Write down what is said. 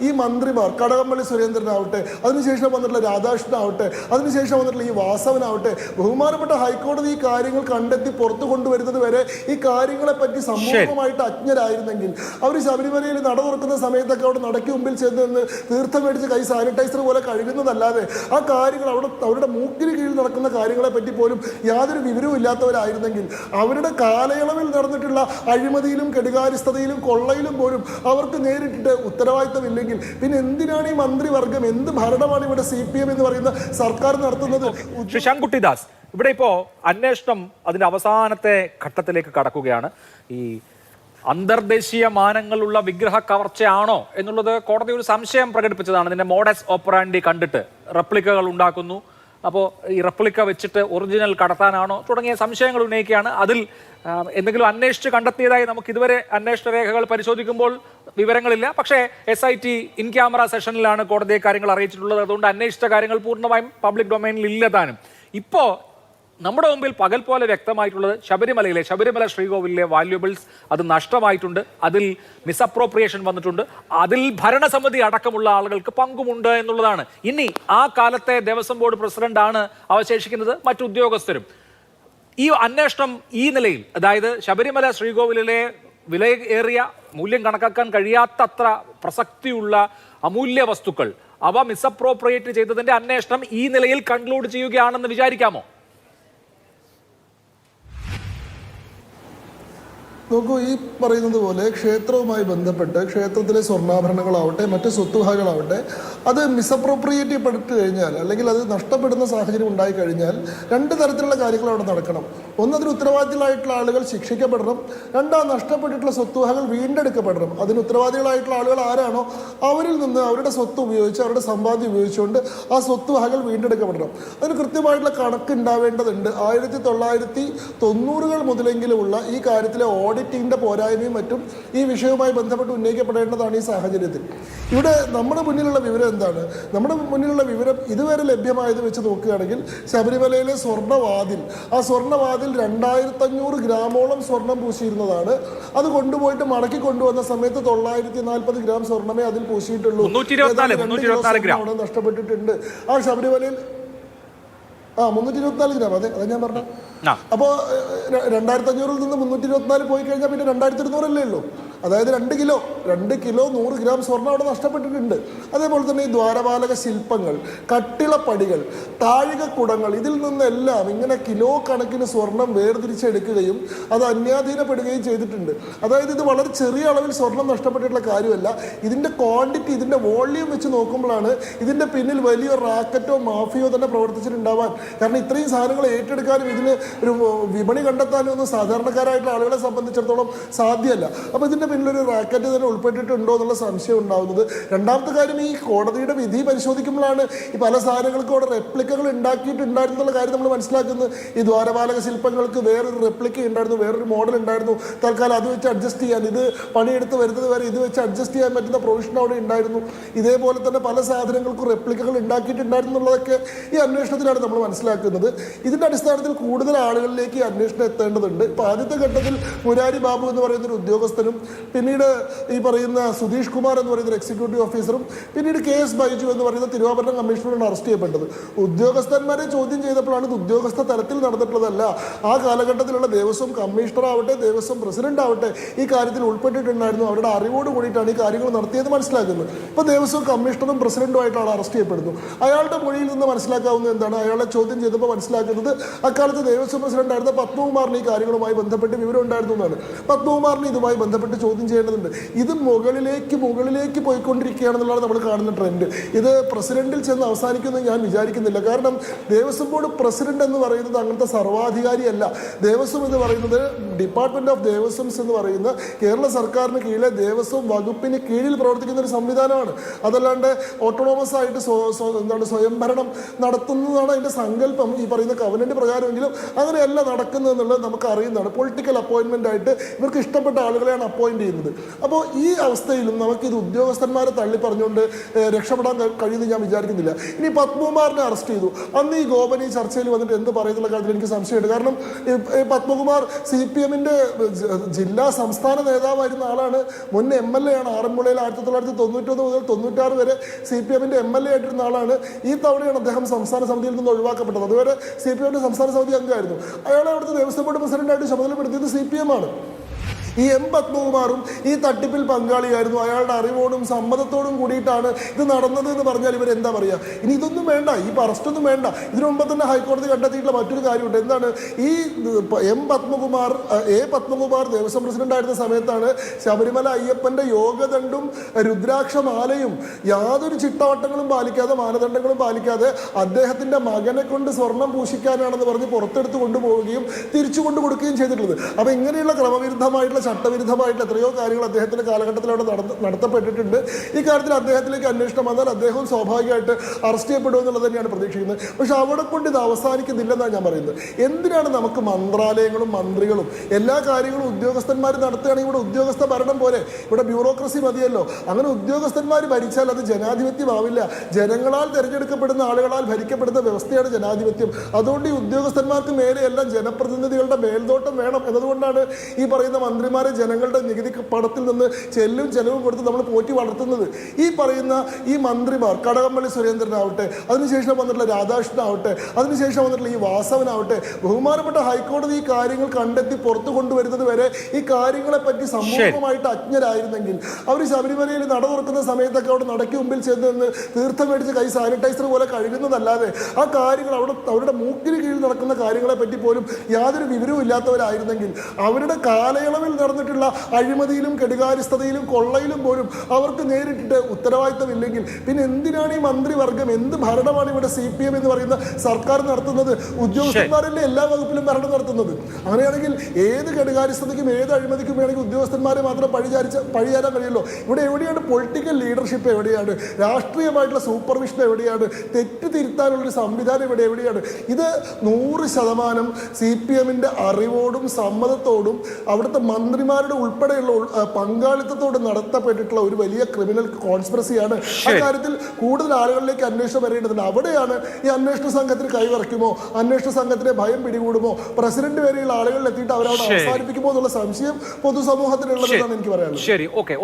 ഈ മന്ത്രിമാർ കടകംപള്ളി സുരേന്ദ്രനാവട്ടെ, അതിനുശേഷം വന്നിട്ടുള്ള രാധാകൃഷ്ണനാവട്ടെ, അതിനുശേഷം വന്നിട്ടുള്ള ഈ വാസവനാവട്ടെ, ബഹുമാനപ്പെട്ട ഹൈക്കോടതി ഈ കാര്യങ്ങൾ കണ്ടെത്തി പുറത്തു കൊണ്ടുവരുന്നത് വരെ ഈ കാര്യങ്ങളെ പറ്റി സമ്പൂർണ്ണമായിട്ട് അജ്ഞരായിരുന്നെങ്കിൽ അവർ ശബരിമലയിൽ നട തുറക്കുന്ന സമയത്തൊക്കെ അവിടെ നടക്കി മുമ്പിൽ ചെന്ന് നിന്ന് തീർത്ഥം മേടിച്ച് കൈ സാനിറ്റൈസർ പോലെ കഴുകുന്നതല്ലാതെ ആ കാര്യങ്ങൾ അവരുടെ മൂക്കിന് കീഴിൽ നടക്കുന്ന കാര്യങ്ങളെ പറ്റി പോലും യാതൊരു വിവരവും ഇല്ലാത്തവരായിരുന്നെങ്കിൽ, അവരുടെ കാലയളവിൽ നടന്നിട്ടുള്ള അഴിമതിയിലും കെടുകാര്യസ്ഥതയിലും കൊള്ളയിലും പോലും അവർക്ക് നേരിട്ടിട്ട് ഉത്തരവാദിത്തമില്ലെങ്കിൽ പിന്നെ എന്തിനാണ് ഈ മന്ത്രിവർഗം, എന്ത് ഭരണമാണ് ഇവിടെ CPM എന്ന് പറയുന്ന സർക്കാർ നടത്തുന്നത്? ശങ്കുട്ടിദാസ്, ഇവിടെ ഇപ്പോ അന്വേഷണം അതിന്റെ അവസാനത്തെ ഘട്ടത്തിലേക്ക് കടക്കുകയാണ്. ഈ അന്തർദേശീയ മാനങ്ങളുള്ള വിഗ്രഹ കവർച്ചയാണോ എന്നുള്ളത് കോടതി ഒരു സംശയം പ്രകടിപ്പിച്ചതാണ്. ഇതിന്റെ മോഡസ് ഓപ്പറാൻഡി കണ്ടിട്ട് റെപ്ലിക്കകൾ ഉണ്ടാക്കുന്നു, അപ്പോൾ ഈ റെപ്ലിക്ക വെച്ചിട്ട് ഒറിജിനൽ കടത്താനാണോ തുടങ്ങിയ സംശയങ്ങൾ ഉന്നയിക്കുകയാണ്. അതിൽ എന്തെങ്കിലും അന്വേഷിച്ച് കണ്ടെത്തിയതായി നമുക്ക് ഇതുവരെ അന്വേഷണ രേഖകൾ പരിശോധിക്കുമ്പോൾ വിവരങ്ങളില്ല. പക്ഷേ SIT ഇൻ ക്യാമറ സെഷനിലാണ് കോടതിയെ കാര്യങ്ങൾ അറിയിച്ചിട്ടുള്ളത്. അതുകൊണ്ട് അന്വേഷിച്ച കാര്യങ്ങൾ പൂർണ്ണമായും പബ്ലിക് ഡൊമൈനിൽ ഇല്ലതാനും. ഇപ്പോൾ നമ്മുടെ മുമ്പിൽ പകൽ പോലെ വ്യക്തമായിട്ടുള്ളത് ശബരിമല ശ്രീകോവിലിലെ വാല്യുബിൾസ് അത് നഷ്ടമായിട്ടുണ്ട്, അതിൽ മിസ്അപ്രോപ്രിയേഷൻ വന്നിട്ടുണ്ട്, അതിൽ ഭരണസമിതി അടക്കമുള്ള ആളുകൾക്ക് പങ്കുമുണ്ട് എന്നുള്ളതാണ്. ഇനി ആ കാലത്തെ ദേവസ്വം ബോർഡ് പ്രസിഡന്റാണ് അവശേഷിക്കുന്നത്, മറ്റു ഉദ്യോഗസ്ഥരും. ഈ അന്വേഷണം ഈ നിലയിൽ, അതായത് ശബരിമല ശ്രീകോവിലിലെ വിലയേറിയ മൂല്യം കണക്കാക്കാൻ കഴിയാത്തത്ര പ്രസക്തിയുള്ള അമൂല്യ വസ്തുക്കൾ അവ മിസ്അപ്രോപ്രിയേറ്റ് ചെയ്തതിന്റെ അന്വേഷണം ഈ നിലയിൽ കൺക്ലൂഡ് ചെയ്യുകയാണെന്ന് വിചാരിക്കാമോ? നോക്കൂ, ഈ പറയുന്നത് പോലെ ക്ഷേത്രവുമായി ബന്ധപ്പെട്ട് ക്ഷേത്രത്തിലെ സ്വർണ്ണാഭരണങ്ങളാവട്ടെ മറ്റ് സ്വത്തുവകകളാവട്ടെ അത് മിസ്അപ്രോപ്രിയേറ്റ് ചെയ്യപ്പെട്ട് കഴിഞ്ഞാൽ, അല്ലെങ്കിൽ അത് നഷ്ടപ്പെടുന്ന സാഹചര്യം ഉണ്ടായി കഴിഞ്ഞാൽ രണ്ട് തരത്തിലുള്ള കാര്യങ്ങൾ അവിടെ നടക്കണം. ഒന്ന്, അതിന് ഉത്തരവാദികളായിട്ടുള്ള ആളുകൾ ശിക്ഷിക്കപ്പെടണം. രണ്ടാം, നഷ്ടപ്പെട്ടിട്ടുള്ള സ്വത്തുവകകൾ വീണ്ടെടുക്കപ്പെടണം. അതിന് ഉത്തരവാദികളായിട്ടുള്ള ആളുകൾ ആരാണോ അവരിൽ നിന്ന് അവരുടെ സ്വത്ത് ഉപയോഗിച്ച്, അവരുടെ സമ്പാദ്യം ഉപയോഗിച്ചുകൊണ്ട് ആ സ്വത്തുവകകൾ വീണ്ടെടുക്കപ്പെടണം. അതിന് കൃത്യമായിട്ടുള്ള കണക്ക് ഉണ്ടാവേണ്ടതുണ്ട്. 1990-കൾ മുതലെങ്കിലുമുള്ള ഈ കാര്യത്തിലെ ഓഡിറ്റിങ്ങിൻ്റെ പോരായ്മയും മറ്റും ഈ വിഷയവുമായി ബന്ധപ്പെട്ട് ഉന്നയിക്കപ്പെടേണ്ടതാണ് ഈ സാഹചര്യത്തിൽ. ഇവിടെ നമ്മുടെ മുന്നിലുള്ള വിവരം എന്താണ്? നമ്മുടെ മുന്നിലുള്ള വിവരം ഇതുവരെ ലഭ്യമായത് വെച്ച് നോക്കുകയാണെങ്കിൽ ശബരിമലയിലെ സ്വർണ്ണവാതിൽ, ആ സ്വർണ്ണവാതിൽ 2500 ഗ്രാമോളം സ്വർണം പൂശിയിരുന്നതാണ്. അത് കൊണ്ടുപോയിട്ട് മടക്കി കൊണ്ടുവന്ന സമയത്ത് 940 ഗ്രാം സ്വർണ്ണമേ അതിൽ പൂശിയിട്ടുള്ളൂ. 324 ഗ്രാം നഷ്ടപ്പെട്ടിട്ടുണ്ട് ആ ശബരിമലയിൽ. 324 ഗ്രാം, അതെ ഞാൻ പറഞ്ഞു. അപ്പോൾ 2500-ൽ നിന്ന് 324 പോയി കഴിഞ്ഞാൽ പിന്നെ 2200 അല്ലേ ഉള്ളൂ. അതായത് 2 കിലോ 100 ഗ്രാം സ്വർണ്ണം അവിടെ നഷ്ടപ്പെട്ടിട്ടുണ്ട്. അതേപോലെ തന്നെ ഈ ദ്വാരപാലക ശില്പങ്ങൾ, കട്ടിളപ്പടികൾ, താഴികക്കുടങ്ങൾ, ഇതിൽ നിന്നെല്ലാം ഇങ്ങനെ കിലോ കണക്കിന് സ്വർണം വേർതിരിച്ചെടുക്കുകയും അത് അന്യാധീനപ്പെടുകയും ചെയ്തിട്ടുണ്ട്. അതായത് ഇത് വളരെ ചെറിയ അളവിൽ സ്വർണം നഷ്ടപ്പെട്ടിട്ടുള്ള കാര്യമല്ല. ഇതിൻ്റെ ക്വാണ്ടിറ്റി, ഇതിൻ്റെ വോള്യൂം വെച്ച് നോക്കുമ്പോഴാണ് ഇതിൻ്റെ പിന്നിൽ വലിയൊരു റാക്കറ്റോ മാഫിയോ തന്നെ പ്രവർത്തിച്ചിട്ടുണ്ടാവാൻ. കാരണം ഇത്രയും സാധനങ്ങൾ ഏറ്റെടുക്കാനും ഇതിന് ഒരു വിപണി കണ്ടെത്താനും ഒന്നും സാധാരണക്കാരായിട്ടുള്ള ആളുകളെ സംബന്ധിച്ചിടത്തോളം സാധ്യമല്ല. അപ്പോൾ ഇതിൻ്റെ പിന്നിലൊരു റാക്കറ്റ് തന്നെ ഉൾപ്പെട്ടിട്ടുണ്ടോ എന്നുള്ള സംശയം ഉണ്ടാകുന്നത്. രണ്ടാമത്തെ കാര്യം, ഈ കോടതിയുടെ വിധി പരിശോധിക്കുമ്പോഴാണ് ഈ പല സാധനങ്ങൾക്കും അവിടെ റെപ്ലിക്കകൾ ഉണ്ടാക്കിയിട്ടുണ്ടായിരുന്നുള്ള കാര്യം നമ്മൾ മനസ്സിലാക്കുന്നത്. ഈ ദ്വാരപാലക ശില്പങ്ങൾക്ക് വേറൊരു റെപ്ലിക്ക ഉണ്ടായിരുന്നു, വേറൊരു മോഡൽ ഉണ്ടായിരുന്നു. തൽക്കാലം അത് വെച്ച് അഡ്ജസ്റ്റ് ചെയ്യാൻ, ഇത് പണിയെടുത്ത് വരുന്നത് വരെ ഇത് വെച്ച് അഡ്ജസ്റ്റ് ചെയ്യാൻ പറ്റുന്ന പ്രൊവിഷൻ അവിടെ ഉണ്ടായിരുന്നു. ഇതേപോലെ തന്നെ പല സാധനങ്ങൾക്കും റെപ്ലിക്കകൾ ഉണ്ടാക്കിയിട്ടുണ്ടായിരുന്നു എന്നുള്ളതൊക്കെ ഈ അന്വേഷണത്തിലാണ് നമ്മൾ മനസ്സിലാക്കുന്നത്. ഇതിൻ്റെ അടിസ്ഥാനത്തിൽ കൂടുതൽ ആളുകളിലേക്ക് ഈ അന്വേഷണം എത്തേണ്ടതുണ്ട്. ഇപ്പോൾ ആദ്യത്തെ ഘട്ടത്തിൽ മുരാരി ബാബു എന്ന് പറയുന്ന ഒരു ഉദ്യോഗസ്ഥനും, പിന്നീട് ഈ പറയുന്ന സുധീഷ് കുമാർ എന്ന് പറയുന്ന ഒരു എക്സിക്യൂട്ടീവ് ഓഫീസറും, പിന്നീട് KS ബൈജു എന്ന് പറയുന്ന തിരുവാഭരണം കമ്മീഷണറാണ് അറസ്റ്റ് ചെയ്യപ്പെട്ടത്. ഉദ്യോഗസ്ഥന്മാരെ ചോദ്യം ചെയ്തപ്പോഴാണ് ഇത് ഉദ്യോഗസ്ഥ തലത്തിൽ നടന്നിട്ടുള്ളതല്ല, ആ കാലഘട്ടത്തിലുള്ള ദേവസ്വം കമ്മീഷണർ ആവട്ടെ ദേവസ്വം പ്രസിഡന്റ് ആവട്ടെ ഈ കാര്യത്തിൽ ഉൾപ്പെട്ടിട്ടുണ്ടായിരുന്നു, അവരുടെ അറിവോട് കൂടിയിട്ടാണ് ഈ കാര്യങ്ങൾ നടത്തിയത് മനസ്സിലാക്കുന്നത്. ഇപ്പോൾ ദേവസ്വം കമ്മീഷണറും പ്രസിഡന്റുമായിട്ടാണ് അറസ്റ്റ് ചെയ്യപ്പെടുന്നു. അയാളുടെ മൊഴിയിൽ നിന്ന് മനസ്സിലാക്കാവുന്നത് എന്താണ്? അയാളെ ചോദ്യം ചെയ്തപ്പോൾ മനസ്സിലാക്കുന്നത് അക്കാലത്ത് ദേവസ്വം പ്രസിഡന്റ് ആയിരുന്ന പത്മകുമാറിന് ഈ കാര്യങ്ങളുമായി ബന്ധപ്പെട്ട് വിവരം ഉണ്ടായിരുന്നു എന്നാണ്. പത്മകുമാറിന് ഇതുമായി ബന്ധപ്പെട്ട് ചോദ്യം ചെയ്യേണ്ടതുണ്ട്. ഇത് മുകളിലേക്ക് പോയിക്കൊണ്ടിരിക്കുകയാണെന്നുള്ളതാണ് നമ്മൾ കാണുന്ന ട്രെൻഡ്. ഇത് പ്രസിഡന്റിൽ ചെന്ന് അവസാനിക്കുമെന്ന് ഞാൻ വിചാരിക്കുന്നില്ല. കാരണം ദേവസ്വം ബോർഡ് പ്രസിഡന്റ് എന്ന് പറയുന്നത് അങ്ങനത്തെ സർവാധികാരിയല്ല. ദേവസ്വം എന്ന് പറയുന്നത് ഡിപ്പാർട്ട്മെന്റ് ഓഫ് ദേവസ്വംസ് എന്ന് പറയുന്ന കേരള സർക്കാരിന് കീഴിലെ ദേവസ്വം വകുപ്പിന് കീഴിൽ പ്രവർത്തിക്കുന്ന ഒരു സംവിധാനമാണ്. അതല്ലാണ്ട് ഓട്ടോണോമസ് ആയിട്ട് സ്വയംഭരണം നടത്തുന്നതാണ് അതിൻ്റെ സങ്കല്പം. ഈ പറയുന്ന കവനന്റ് പ്രകാരമെങ്കിലും അങ്ങനെയല്ല നടക്കുന്നത് എന്നുള്ളത് നമുക്ക് അറിയുന്നതാണ്. പൊളിറ്റിക്കൽ അപ്പോയിൻമെൻ്റ് ആയിട്ട് ഇവർക്ക് ഇഷ്ടപ്പെട്ട ആളുകളെയാണ് അപ്പോയിൻറ്റ് ചെയ്യുന്നത്. അപ്പോൾ ഈ അവസ്ഥയിലും നമുക്കിത് ഉദ്യോഗസ്ഥന്മാരെ തള്ളി പറഞ്ഞുകൊണ്ട് രക്ഷപ്പെടാൻ കഴിയുമെന്ന് ഞാൻ വിചാരിക്കുന്നില്ല. ഇനി പത്മകുമാറിനെ അറസ്റ്റ് ചെയ്തു, അന്ന് ഈ ഗോപൻ ഈ ചർച്ചയിൽ വന്നിട്ട് എന്ത് പറയുന്നുള്ള കാര്യത്തിൽ എനിക്ക് സംശയമുണ്ട്. കാരണം പത്മകുമാർ CPM-ന്റെ ജില്ലാ സംസ്ഥാന നേതാവായിരുന്ന ആളാണ്, മുൻ MLA ആണ്. ആറന്മുളയിൽ 1991 മുതൽ 96 വരെ CPM-ന്റെ MLA ആയിട്ടിരുന്ന ആളാണ്. ഈ തവണയാണ് അദ്ദേഹം സംസ്ഥാന സമിതിയിൽ നിന്ന് ഒഴിവാക്കപ്പെട്ടത്. അതുവരെ CPM-ന്റെ സംസ്ഥാന സമിതി അംഗമായിരുന്നു. അയാളെ അവിടുത്തെ ദേവസ്വം ബോർഡ് പ്രസിഡന്റായിട്ട് ചുമതലപ്പെടുത്തിയത് CPM ആണ്. ഈ പത്മകുമാറും ഈ തട്ടിപ്പിൽ പങ്കാളിയായിരുന്നു. അയാളുടെ അറിവോടും സമ്മതത്തോടും കൂടിയിട്ടാണ് ഇത് നടന്നത് എന്ന് പറഞ്ഞാൽ ഇവരെന്താ പറയുക? ഇനി ഇതൊന്നും വേണ്ട, ഈ അറസ്റ്റൊന്നും വേണ്ട. ഇതിനു മുമ്പ് തന്നെ ഹൈക്കോടതി കണ്ടെത്തിയിട്ടുള്ള മറ്റൊരു കാര്യമുണ്ട്. എന്താണ്? ഈ പത്മകുമാർ ദേവസ്വം പ്രസിഡന്റ് ആയിരുന്ന സമയത്താണ് ശബരിമല അയ്യപ്പന്റെ യോഗദണ്ഡും രുദ്രാക്ഷമാലയും യാതൊരു ചിട്ടവട്ടങ്ങളും പാലിക്കാതെ, മാനദണ്ഡങ്ങളും പാലിക്കാതെ അദ്ദേഹത്തിന്റെ മകനെ കൊണ്ട് സ്വർണം പൂശിക്കാനാണെന്ന് പറഞ്ഞ് പുറത്തെടുത്ത് കൊണ്ടുപോവുകയും തിരിച്ചു കൊണ്ടു കൊടുക്കുകയും ചെയ്തിട്ടുള്ളത്. അപ്പൊ ഇങ്ങനെയുള്ള ക്രമവിരുദ്ധമായിട്ടുള്ള ചട്ടവിരുദ്ധമായിട്ടുള്ള എത്രയോ കാര്യങ്ങൾ അദ്ദേഹത്തിന്റെ കാലഘട്ടത്തിൽ അവിടെ നടത്തപ്പെട്ടിട്ടുണ്ട്. ഈ കാര്യത്തിൽ അദ്ദേഹത്തിലേക്ക് അന്വേഷണം വന്നാൽ അദ്ദേഹവും സ്വാഭാവികമായിട്ട് അറസ്റ്റ് ചെയ്യപ്പെടുമെന്നുള്ളത് തന്നെയാണ് പ്രതീക്ഷിക്കുന്നത്. പക്ഷെ അവിടെ കൊണ്ട് ഇത് അവസാനിക്കുന്നില്ലെന്നാണ് ഞാൻ പറയുന്നത്. എന്തിനാണ് നമുക്ക് മന്ത്രാലയങ്ങളും മന്ത്രികളും എല്ലാ കാര്യങ്ങളും ഉദ്യോഗസ്ഥന്മാർ നടത്തുകയാണെങ്കിൽ ഇവിടെ ഉദ്യോഗസ്ഥ ഭരണം പോലെ ഇവിടെ ബ്യൂറോക്രസി മതിയല്ലോ. അങ്ങനെ ഉദ്യോഗസ്ഥന്മാർ ഭരിച്ചാൽ അത് ജനാധിപത്യമാവില്ല. ജനങ്ങളാൽ തിരഞ്ഞെടുക്കപ്പെടുന്ന ആളുകളാൽ ഭരിക്കപ്പെടുന്ന വ്യവസ്ഥയാണ് ജനാധിപത്യം. അതുകൊണ്ട് ഈ ഉദ്യോഗസ്ഥന്മാർക്ക് മേലെയെല്ലാം ജനപ്രതിനിധികളുടെ മേൽനോട്ടം വേണം എന്നതുകൊണ്ടാണ് ഈ പറയുന്ന മന്ത്രിമാരെ ജനങ്ങളുടെ നികുതി പണത്തിൽ നിന്ന് ചെലവും കൊടുത്ത് നമ്മൾ പോറ്റി വളർത്തുന്നത്. ഈ പറയുന്ന ഈ മന്ത്രിമാർ, കടകംപള്ളി സുരേന്ദ്രനാവട്ടെ, അതിനുശേഷം വന്നിട്ടുള്ള രാധാകൃഷ്ണനാവട്ടെ, അതിനുശേഷം വന്നിട്ടുള്ള ഈ വാസവനാവട്ടെ, ബഹുമാനപ്പെട്ട ഹൈക്കോടതി ഈ കാര്യങ്ങൾ കണ്ടെത്തി പുറത്തു കൊണ്ടുവരുന്നത് വരെ ഈ കാര്യങ്ങളെ പറ്റി സമ്പൂർണ്ണമായിട്ട് അജ്ഞരായിരുന്നെങ്കിൽ അവർ ശബരിമലയിൽ നട തുറക്കുന്ന സമയത്തൊക്കെ അവിടെ നടയ്ക്ക് മുമ്പിൽ ചെന്ന് നിന്ന് തീർത്ഥം മേടിച്ച് കൈ സാനിറ്റൈസർ പോലെ കഴുകുന്നതല്ലാതെ ആ കാര്യങ്ങൾ അവരുടെ മൂക്കിന് കീഴിൽ നടക്കുന്ന കാര്യങ്ങളെ പറ്റി പോലും യാതൊരു വിവരവും ഇല്ലാത്തവരായിരുന്നെങ്കിൽ, അവരുടെ കാലയളവിൽ നടന്നിട്ടുള്ള അഴിമതിയിലും കെടുകാര്യസ്ഥതയിലും കൊള്ളയിലും പോലും അവർക്ക് നേരിട്ടിട്ട് ഉത്തരവാദിത്തമില്ലെങ്കിൽ പിന്നെ എന്തിനാണ് ഈ മന്ത്രിവർഗം, എന്ത് ഭരണമാണ് ഇവിടെ CPM എന്ന് പറയുന്ന സർക്കാർ നടത്തുന്നത്? ഉദ്യോഗസ്ഥന്മാരല്ലേ എല്ലാ വകുപ്പിലും ഭരണം നടത്തുന്നത്. അങ്ങനെയാണെങ്കിൽ ഏത് കെടുകാര്യസ്ഥതയ്ക്കും ഏത് അഴിമതിക്കും വേണമെങ്കിൽ ഉദ്യോഗസ്ഥന്മാരെ മാത്രം പഴിചാരാൻ കഴിയുമല്ലോ. ഇവിടെ എവിടെയാണ് പൊളിറ്റിക്കൽ ലീഡർഷിപ്പ്? എവിടെയാണ് രാഷ്ട്രീയമായിട്ടുള്ള സൂപ്പർവിഷൻ? എവിടെയാണ് തെറ്റ് തിരുത്താനുള്ളൊരു സംവിധാനം? എവിടെയാണ്? ഇത് 100% CPM-ന്റെ അറിവോടും സമ്മതത്തോടും അവിടുത്തെ മന്ത്രിമാരുടെ ഉൾപ്പെടെയുള്ള പങ്കാളിത്തത്തോട് നടത്തപ്പെട്ടിട്ടുള്ള ഒരു വലിയ ക്രിമിനൽ കോൺസ്പിറസിയാണ്. അക്കാര്യത്തിൽ കൂടുതൽ ആളുകളിലേക്ക് അന്വേഷണം വരേണ്ടതുണ്ട്. അവിടെയാണ് ഈ അന്വേഷണ സംഘത്തിന് കൈവറയ്ക്കുമോ, അന്വേഷണ സംഘത്തിനെ ഭയം പിടികൂടുമോ, പ്രസിഡന്റ് വരെയുള്ള ആളുകളിൽ എത്തിയിട്ട് അവരവിടെ അവസാനിപ്പിക്കുമോ എന്നുള്ള സംശയം പൊതുസമൂഹത്തിനുള്ളതെന്നാണ് എനിക്ക് പറയാനുള്ളത്. ശരി, ഓക്കെ.